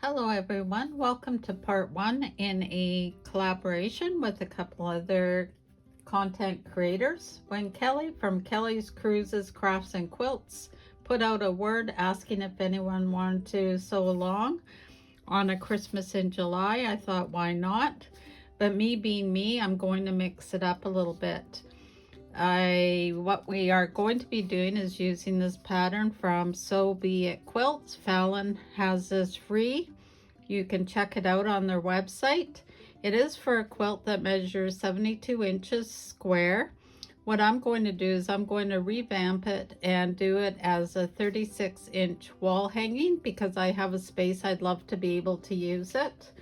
Hello everyone, welcome to part one in a collaboration with a couple other content creators. When Kelley from Kelley's Cruises, Crafts and Quilts put out a word asking if anyone wanted to sew along on a Christmas in July, I thought why not? But me being me, I'm going to mix it up a little bit. What we are going to be doing is using this pattern from So Be It Quilts. Fallon has this free. You can check it out on their website. It is for a quilt that measures 72 inches square. What I'm going to do is I'm going to revamp it and do it as a 36-inch wall hanging because I have a space I'd love to be able to use it.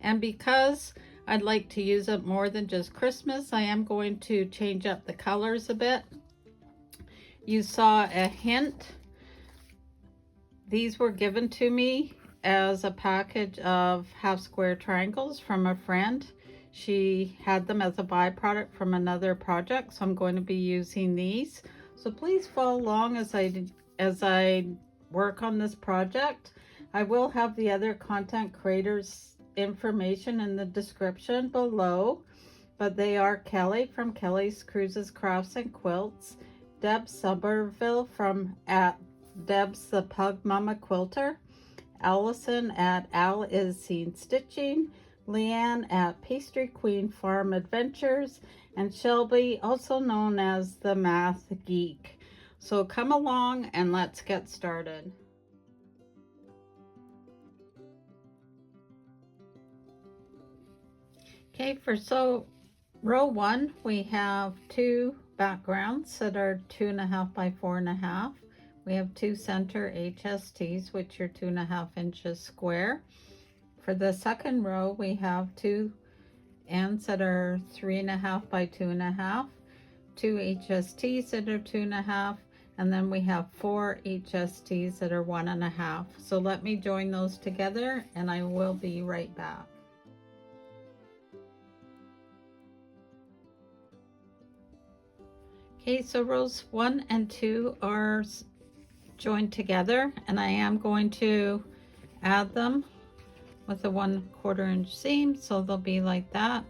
And because I'd like to use it more than just Christmas, I am going to change up the colors a bit. You saw a hint. These were given to me as a package of half square triangles from a friend. She had them as a byproduct from another project, so I'm going to be using these. So please follow along as I work on this project. I will have the other content creators information in the description below, but they are Kelley from Kelley's Cruises, Crafts and Quilts, Deb Somerville from at Deb's the Pug Mama Quilter, Alison at Al Is Seen Stitching, Leana at Pastry Queen Farm Adventures, and Shelby, also known as the Math Geek. So come along and let's get started. Okay, for row one, we have two backgrounds that are 2.5 by 4.5. We have two center HSTs, which are 2.5 inches square. For the second row, we have two ends that are 3.5 by 2.5, two HSTs that are 2.5, and then we have four HSTs that are 1.5. So let me join those together and I will be right back. Okay, so rows 1 and 2 are joined together, and I am going to add them with a 1/4 inch seam, so they'll be like that.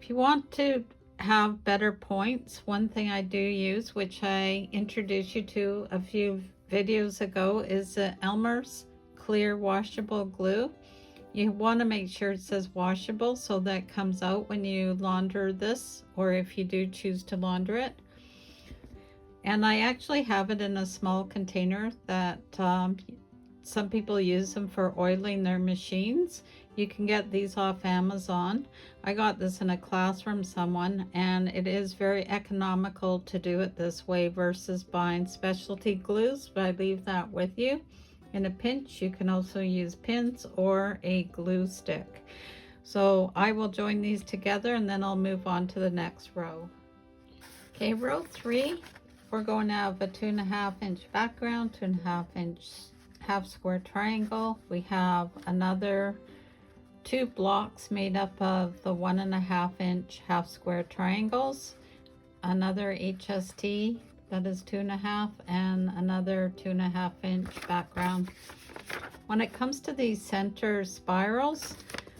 If you want to have better points, one thing I do use, which I introduced you to a few videos ago, is the Elmer's clear washable glue. You want to make sure it says washable so that comes out when you launder this, or if you do choose to launder it. And I actually have it in a small container that some people use them for oiling their machines. You can get these off Amazon. I got this in a class from someone, and it is very economical to do it this way versus buying specialty glues, but I leave that with you. In a pinch, you can also use pins or a glue stick. So I will join these together and then I'll move on to the next row. Okay, row 3. We're going to have a 2.5 inch background, 2.5 inch half square triangle. We have another two blocks made up of the 1.5 inch half square triangles, another HST that is 2.5, and another 2.5 inch background. When it comes to these center spirals,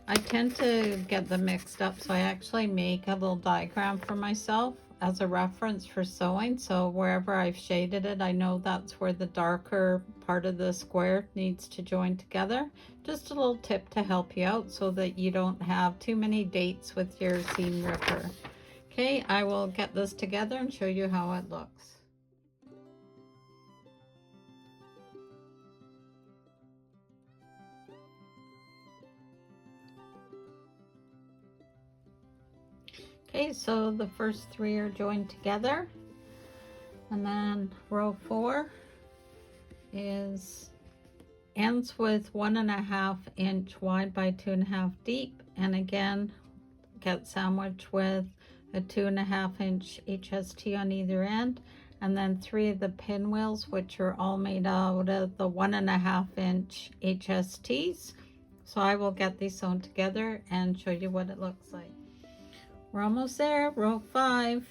I tend to get them mixed up, so I actually make a little diagram for myself as a reference for sewing, so wherever I've shaded it, I know that's where the darker part of the square needs to join together. Just a little tip to help you out so that you don't have too many dates with your seam ripper. Okay, I will get this together and show you how it looks. Okay, so the first three are joined together, and then row 4 ends with 1.5 inch wide by 2.5 deep, and again get sandwiched with a 2.5 inch HST on either end, and then 3 of the pinwheels, which are all made out of the 1.5 inch HSTs. So I will get these sewn together and show you what it looks like. We're almost there. Row 5.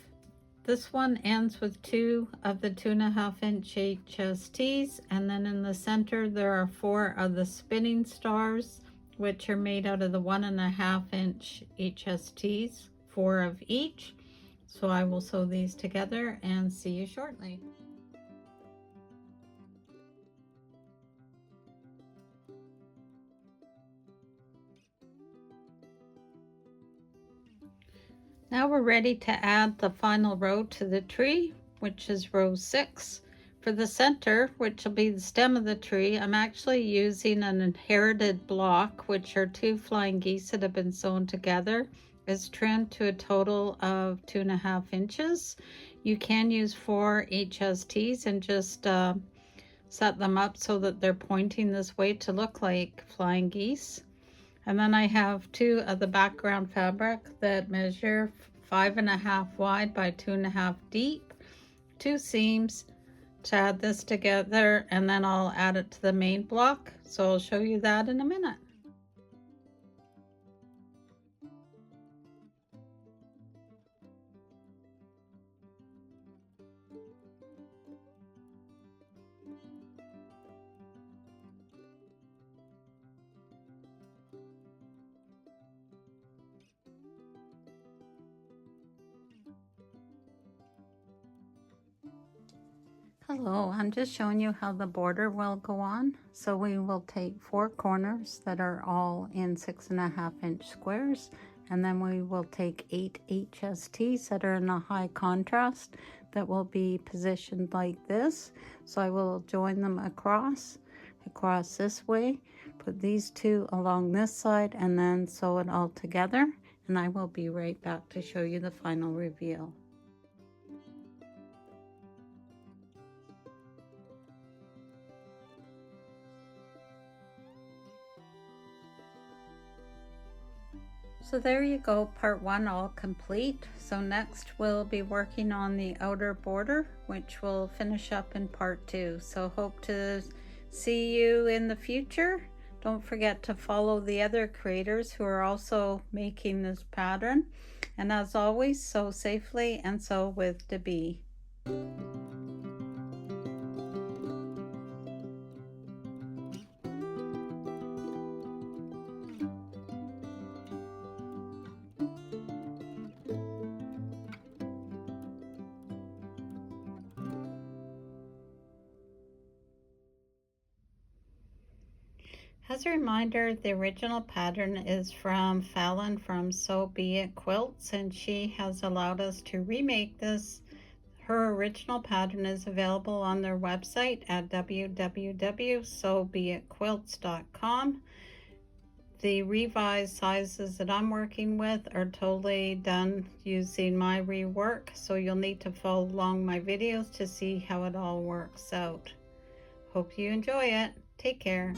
This one ends with 2 of the 2.5 inch HSTs, and then in the center there are 4 of the spinning stars which are made out of the 1.5-inch HSTs, 4 of each. So I will sew these together and see you shortly. Now we're ready to add the final row to the tree, which is row 6. For the center, which will be the stem of the tree, I'm actually using an inherited block, which are 2 flying geese that have been sewn together. It's trimmed to a total of 2.5 inches. You can use 4 HSTs and just set them up so that they're pointing this way to look like flying geese. And then I have 2 of the background fabric that measure 5.5 wide by 2.5 deep, 2 seams to add this together, and then I'll add it to the main block. So I'll show you that in a minute. Hello, I'm just showing you how the border will go on. So we will take 4 corners that are all in 6.5-inch squares, and then we will take 8 HSTs that are in a high contrast that will be positioned like this. So I will join them across this way, put these 2 along this side, and then sew it all together. And I will be right back to show you the final reveal. So there you go, part 1 all complete. So next we'll be working on the outer border, which will finish up in part 2. So hope to see you in the future. Don't forget to follow the other creators who are also making this pattern. And as always, sew safely and sew with Debee. As a reminder, the original pattern is from Fallon from Be It Quilts, and she has allowed us to remake this. Her original pattern is available on their website at www.sobeitquilts.com. The revised sizes that I'm working with are totally done using my rework, so you'll need to follow along my videos to see how it all works out. Hope you enjoy it. Take care.